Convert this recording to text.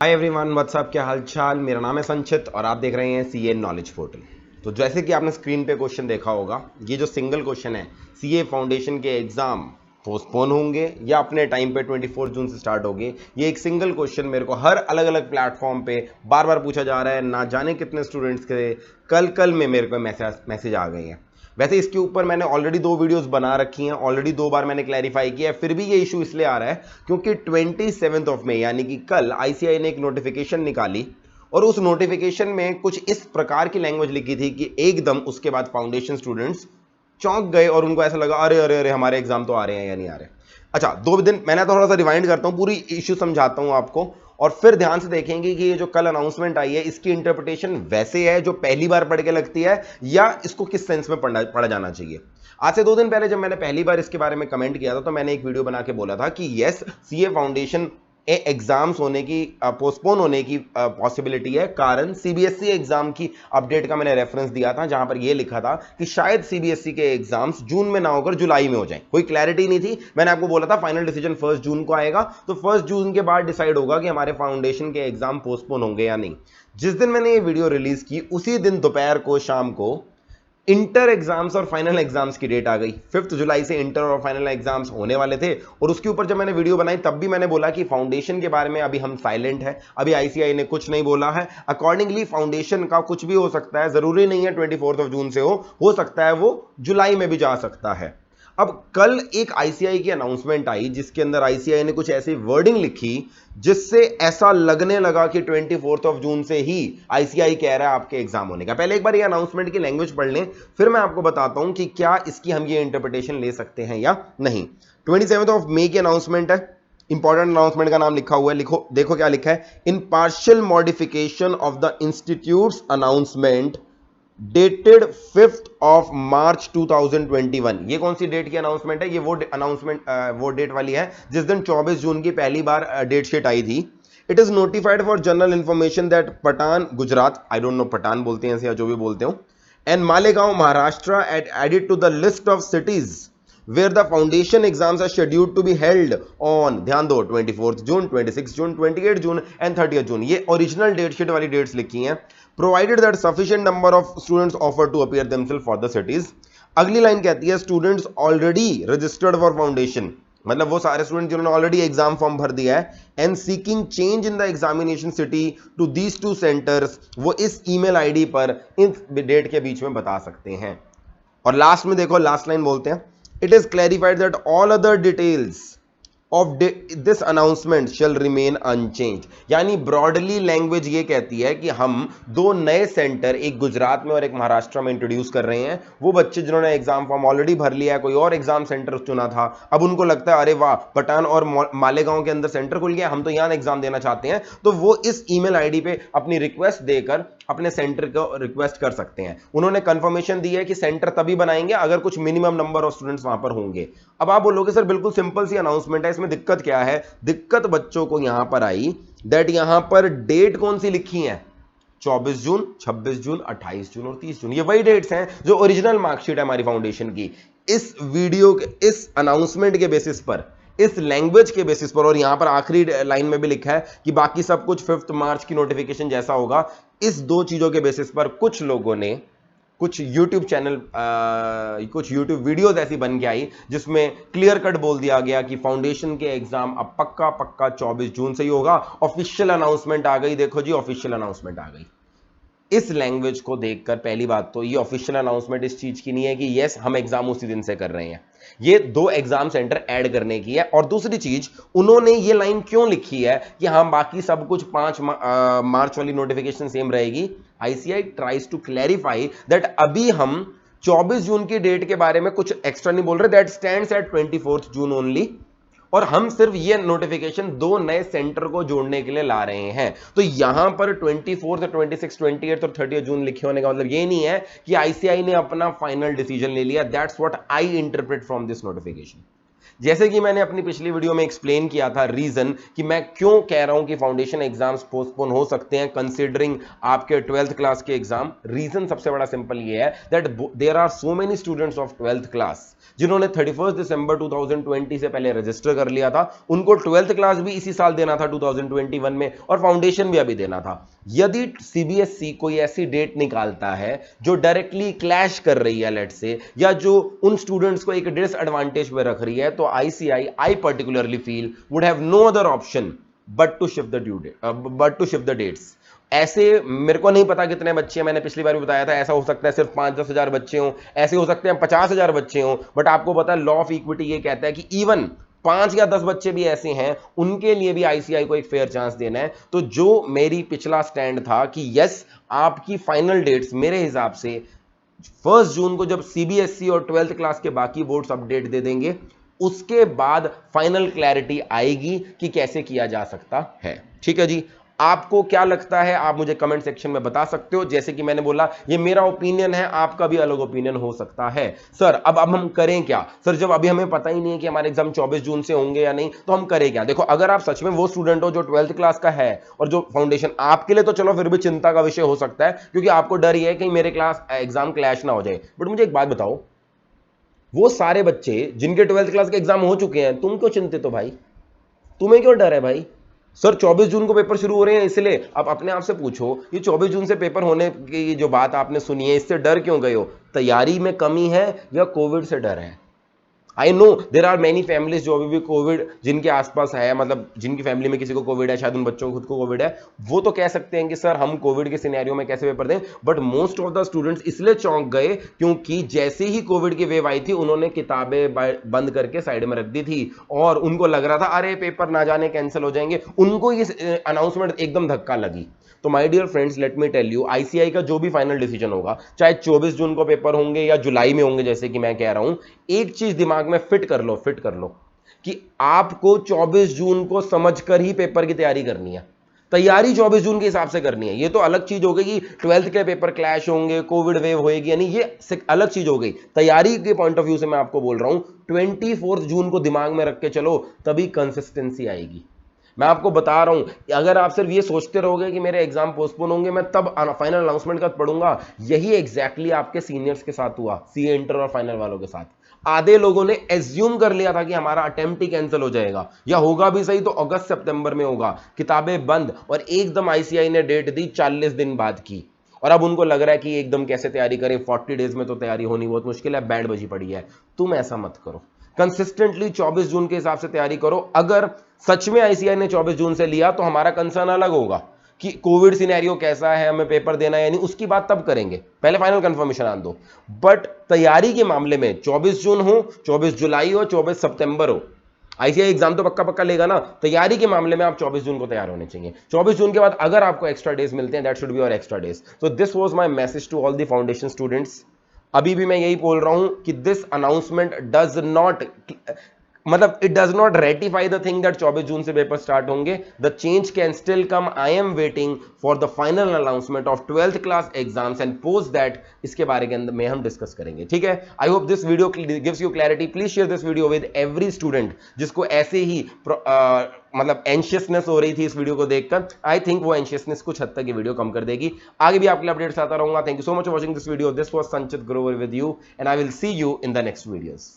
Hi everyone, WhatsApp, क्या हाल चाल। मेरा नाम है संचित और आप देख रहे हैं सीए नॉलेज पोर्टल। तो जैसे कि आपने स्क्रीन पे क्वेश्चन देखा होगा, ये जो सिंगल क्वेश्चन है, सीए फाउंडेशन के एग्जाम पोस्टपोन होंगे या अपने टाइम पे 24 जून से स्टार्ट होंगे। ये एक सिंगल क्वेश्चन मेरे को हर अलग अलग प्लेटफॉर्म पे बार बार पूछा जा रहा है। ना जाने कितने स्टूडेंट्स के कल में मेरे को मैसेज आ गए हैं। वैसे इसके ऊपर मैंने ऑलरेडी 2 वीडियोस बना रखी हैं, ऑलरेडी 2 बार मैंने क्लैरिफाई किया है, फिर भी ये इशू इसलिए आ रहा है क्योंकि 27 मई यानी कि कल आईसीआई ने एक नोटिफिकेशन निकाली और उस नोटिफिकेशन में कुछ इस प्रकार की लैंग्वेज लिखी थी कि एकदम उसके बाद फाउंडेशन स्टूडेंट्स चौंक गए और उनको ऐसा लगा अरे अरे अरे हमारे एग्जाम तो आ रहे हैं या नहीं आ रहे। अच्छा, 2 दिन मैंने थोड़ा सा रिवाइंड करता हूं, पूरी इश्यू समझाता हूं आपको और फिर ध्यान से देखेंगे कि ये जो कल अनाउंसमेंट आई है इसकी इंटरप्रिटेशन वैसे है जो पहली बार पढ़ के लगती है या इसको किस सेंस में पढ़ा जाना चाहिए। आज से 2 दिन पहले जब मैंने पहली बार इसके बारे में कमेंट किया था तो मैंने एक वीडियो बना के बोला था कि यस, सीए फाउंडेशन एग्जाम्स होने की पोस्टपोन होने की पॉसिबिलिटी है, कारण सीबीएसई एग्जाम की अपडेट का मैंने रेफरेंस दिया था जहां पर यह लिखा था कि शायद सीबीएसई के एग्जाम्स जून में ना होकर जुलाई में हो जाएं। कोई क्लैरिटी नहीं थी। मैंने आपको बोला था फाइनल डिसीजन 1 जून को आएगा, तो 1 जून के बाद डिसाइड होगा कि हमारे फाउंडेशन के एग्जाम पोस्टपोन होंगे या नहीं। जिस दिन मैंने ये वीडियो रिलीज की उसी दिन दोपहर को शाम को इंटर एग्जाम्स और फाइनल एग्जाम्स की डेट आ गई। 5 जुलाई से इंटर और फाइनल एग्जाम्स होने वाले थे और उसके ऊपर जब मैंने वीडियो बनाई तब भी मैंने बोला कि फाउंडेशन के बारे में अभी हम साइलेंट है, अभी आईसीआई ने कुछ नहीं बोला है। अकॉर्डिंगली फाउंडेशन का कुछ भी हो सकता है, जरूरी नहीं है 24 जून से हो सकता है वो जुलाई में भी जा सकता है। अब कल एक आईसीआई की अनाउंसमेंट आई जिसके अंदर आईसीआई ने कुछ ऐसी वर्डिंग लिखी जिससे ऐसा लगने लगा कि 24 जून से ही आईसीआई कह रहा है आपके एग्जाम होने का। पहले एक बार ये अनाउंसमेंट की लैंग्वेज पढ़ लें, फिर मैं आपको बताता हूं कि क्या इसकी हम ये इंटरप्रिटेशन ले सकते हैं या नहीं। 27 मई की अनाउंसमेंट है, इंपॉर्टेंट अनाउंसमेंट का नाम लिखा हुआ है, लिखो देखो क्या लिखा है। In partial modification of the institutes announcement dated 5 March 2021। ये कौन सी डेट की अनाउंसमेंट है? ये वो अनाउंसमेंट वो डेट वाली है जिस दिन 24 जून की पहली बार डेट शीट आई थी। It is notified for general information that Pathan Gujarat, I don't know Pathan बोलते हैं या जो भी बोलते हो, and Malegaon Maharashtra added to the list of cities where the foundation exams are scheduled to be held on, ध्यान दो, 24 जून, 26 जून, 28 जून एंड 30 जून। ये ओरिजिनल डेट शीट वाली डेट्स लिखी हैं। Provided that sufficient number of students offer to appear themselves for the cities. अगली line कहती है students already registered for foundation, मतलब वो सारे स्टूडेंट जिन्होंने ऑलरेडी एग्जाम फॉर्म भर दिया है, and seeking change in the examination city to these 2 centres, वो इस ईमेल आईडी पर इन डेट के बीच में बता सकते हैं। और लास्ट में देखो, लास्ट लाइन बोलते हैं, it is clarified that all other details of this announcement shall remain unchanged। यानी ब्रॉडली लैंग्वेज ये कहती है कि हम 2 नए सेंटर, एक गुजरात में और एक महाराष्ट्र में इंट्रोड्यूस कर रहे हैं। वो बच्चे जिन्होंने एग्जाम फॉर्म ऑलरेडी भर लिया है, कोई और एग्जाम सेंटर चुना था, अब उनको लगता है अरे वाह, पठान और मालेगांव के अंदर सेंटर खुल गया, हम तो यहां एग्जाम देना चाहते हैं, तो वो इस ईमेल आईडी पे अपनी रिक्वेस्ट देकर अपने सेंटर को रिक्वेस्ट कर सकते हैं। उन्होंने कंफर्मेशन दी है कि सेंटर तभी बनाएंगे अगर कुछ मिनिमम नंबर ऑफ स्टूडेंट्स वहां पर होंगे। अब आप बोलोगे सर बिल्कुल सिंपल सी अनाउंसमेंट है, इसमें दिक्कत क्या है? दिक्कत बच्चों को यहां पर आई दैट यहां पर डेट कौन सी लिखी है? 24 जून, 26 जून, 28 जून और 30 जून। ये वही डेट्स हैं जो ओरिजिनल मार्कशीट है हमारी फाउंडेशन की। इस वीडियो के इस अनाउंसमेंट के बेसिस पर, इस लैंग्वेज के बेसिस पर, और यहां पर आखिरी लाइन में भी लिखा है कि बाकी सब कुछ 5 मार्च की नोटिफिकेशन जैसा होगा, इस 2 चीजों के बेसिस पर कुछ लोगों ने कुछ YouTube चैनल कुछ YouTube वीडियोस ऐसी बन के आई जिसमें क्लियर कट बोल दिया गया कि फाउंडेशन के एग्जाम अब पक्का 24 जून से ही होगा। ऑफिशियल अनाउंसमेंट आ गई, देखो जी ऑफिशियल अनाउंसमेंट आ गई। इस लैंग्वेज को देखकर पहली बात तो ये ऑफिशियल अनाउंसमेंट इस चीज की नहीं है कि यस हम एग्जाम उसी दिन से कर रहे हैं, ये 2 एग्जाम सेंटर ऐड करने की है। और दूसरी चीज, उन्होंने ये लाइन क्यों लिखी है कि हाँ बाकी सब कुछ 5 मार्च वाली नोटिफिकेशन सेम रहेगी? ICAI tries to clarify that अभी हम 24 जून की डेट के बारे में कुछ एक्स्ट्रा नहीं बोल रहे, that stands eight 24 June only, और हम सिर्फ ये नोटिफिकेशन 2 नए सेंटर को जोड़ने के लिए ला रहे हैं। तो यहां पर 24, 26, 28 और 30 जून लिखे होने का मतलब ये नहीं है कि आईसीआई ने अपना फाइनल डिसीजन ले लिया। That's what I interpret from this notification. जैसे कि मैंने अपनी पिछली वीडियो में एक्सप्लेन किया था रीजन कि मैं क्यों कह रहा हूं कि फाउंडेशन एग्जाम्स पोस्टपोन हो सकते हैं कंसीडरिंग आपके 12th क्लास के एग्जाम। रीजन सबसे बड़ा सिंपल ये है that there are so many students of 12th class जिन्होंने 31 दिसंबर 2020 से पहले रजिस्टर कर लिया था, उनको 12th क्लास भी इसी साल देना था 2021 में, और फाउंडेशन भी अभी देना था। यदि सीबीएसई कोई ऐसी डेट निकालता है जो डायरेक्टली क्लैश कर रही है लेट से, या जो उन स्टूडेंट्स को एक डिसएडवांटेज में रख रही है, तो ICAI I particularly feel would have no other option but to shift the dates. ऐसे मेरे को नहीं पता कितने बच्चे हैं, मैंने पिछली बार भी बताया था, ऐसा हो सकता है सिर्फ 5-10 हजार बच्चे हों, ऐसे हो सकते हैं 50 हजार बच्चे हों, बट आपको पता है लॉ ऑफ इक्विटी ये कहता है कि इवन 5 या 10 बच्चे भी ऐसे हैं, उनके लिए भी आईसीआई को एक फेयर चांस देना है। तो जो मेरी पिछला स्टैंड था कि यस, आपकी फाइनल डेट्स मेरे हिसाब से 1 जून को जब सीबीएसई और 12th क्लास के बाकी बोर्ड्स अपडेट दे देंगे, उसके बाद फाइनल क्लैरिटी आएगी कि कैसे किया जा सकता है। ठीक है जी, आपको क्या लगता है आप मुझे कमेंट सेक्शन में बता सकते हो। जैसे कि मैंने बोला ये मेरा ओपिनियन है, आपका भी अलग ओपिनियन हो सकता है। सर अब हम करें क्या? सर जब अभी हमें पता ही नहीं है कि हमारे एग्जाम 24 जून से होंगे या नहीं, तो हम करें क्या? देखो, अगर आप सच में वो स्टूडेंट हो जो 12th क्लास का है और जो फाउंडेशन, आपके लिए तो चलो फिर भी चिंता का विषय हो सकता है, क्योंकि आपको डर ये है कि मेरे क्लास एग्जाम क्लैश ना हो जाए। बट मुझे एक बात बताओ, वो सारे बच्चे जिनके 12th क्लास के एग्जाम हो चुके हैं, तुम क्यों चिंतित हो भाई? तुम्हें क्यों डर है भाई? सर 24 जून को पेपर शुरू हो रहे हैं इसलिए। आप अपने आप से पूछो, ये 24 जून से पेपर होने की जो बात आपने सुनी है, इससे डर क्यों गए हो? तैयारी में कमी है या कोविड से डर है? I know there are many families जो अभी भी कोविड जिनके आसपास है, मतलब जिनकी फैमिली में किसी को कोविड है, शायद उन बच्चों को खुद को कोविड है, वो तो कह सकते हैं कि सर हम कोविड के सिनेरियो में कैसे पेपर दें। But most of the students इसलिए चौंक गए क्योंकि जैसे ही कोविड की वेव आई थी, उन्होंने किताबें बंद करके साइड में रख दी थी और उनको लग रहा था अरे पेपर ना जाने कैंसिल हो जाएंगे। उनको ये अनाउंसमेंट एकदम धक्का लगी। तो my dear friends, let me tell you, ICAI का जो भी फाइनल डिसीजन होगा, चाहे 24 जून को पेपर होंगे या जुलाई में होंगे जैसे कि मैं कह रहा हूं, एक चीज दिमाग में फिट कर लो कि आपको 24 जून को समझकर ही पेपर की तैयारी करनी है। तैयारी 24 जून के हिसाब से करनी है। ये तो अलग चीज हो गई कि 12th के पेपर क्लैश होंगे, कोविड वेव होएगी, यानी ये अलग चीज हो गई। तैयारी के पॉइंट ऑफ व्यू से मैं आपको बोल रहा हूं, 24 जून को दिमाग में रख के चलो, तभी कंसिस्टेंसी आएगी। मैं आपको बता रहा हूं, अगर आप सिर्फ ये सोचते रहोगे कि मेरे एग्जाम पोस्टपोन होंगे, मैं तब फाइनल अनाउंसमेंट का पढ़ूंगा, यही एग्जैक्टली आपके सीनियर्स के साथ हुआ, सीए इंटर और फाइनल वालों के साथ। आधे लोगों ने एज्यूम कर लिया था कि हमारा अटेम्प्ट ही कैंसिल हो जाएगा, या होगा भी सही तो अगस्त सितंबर में होगा, किताबें बंद, और एकदम आईसीआई ने डेट दी 40 दिन बाद की। और अब उनको लग रहा है कि एकदम कैसे तैयारी करें, 40 डेज में तो तैयारी होनी बहुत मुश्किल है, बैंड बजी पड़ी है। तुम ऐसा मत करो, कंसिस्टेंटली 24 जून के हिसाब से तैयारी करो। अगर सच में आईसीआई ने 24 जून से लिया तो हमारा कंसर्न अलग होगा कि कोविड सिनेरियो कैसा है, हमें पेपर देना है या नहीं, उसकी बात तब करेंगे, पहले फाइनल कंफर्मेशन आन दो। बट तैयारी के मामले में 24 जून हो, 24 जुलाई हो, 24 सितंबर हो, आईसीआई एग्जाम तो पक्का पक्का लेगा ना। तैयारी के मामले में आप 24 जून को तैयार होने चाहिए। 24 जून के बाद अगर आपको एक्स्ट्रा डेज मिलते हैं, that should be your extra days. So this was my message to all the foundation students. अभी भी मैं यही बोल रहा हूं कि दिस अनाउंसमेंट डज नॉट, मतलब it does not ratify the thing that 24 जून से पेपर स्टार्ट होंगे। The change can still come. I am waiting for the final announcement of 12th class exams and post that इसके बारे के अंदर में हम डिस्कस करेंगे। ठीक है, I hope this video gives you clarity. Please share this video with every student जिसको ऐसे ही मतलब एंशियसनेस हो रही थी इस वीडियो को देखकर। आई थिंक वो एंशियसनेस कुछ हद तक ये वीडियो कम कर देगी। आगे भी आपके लिए अपडेट्स आता रहूंगा। Thank you so much for watching this video. This was Sanchit Grover with you and I will see you in the next videos.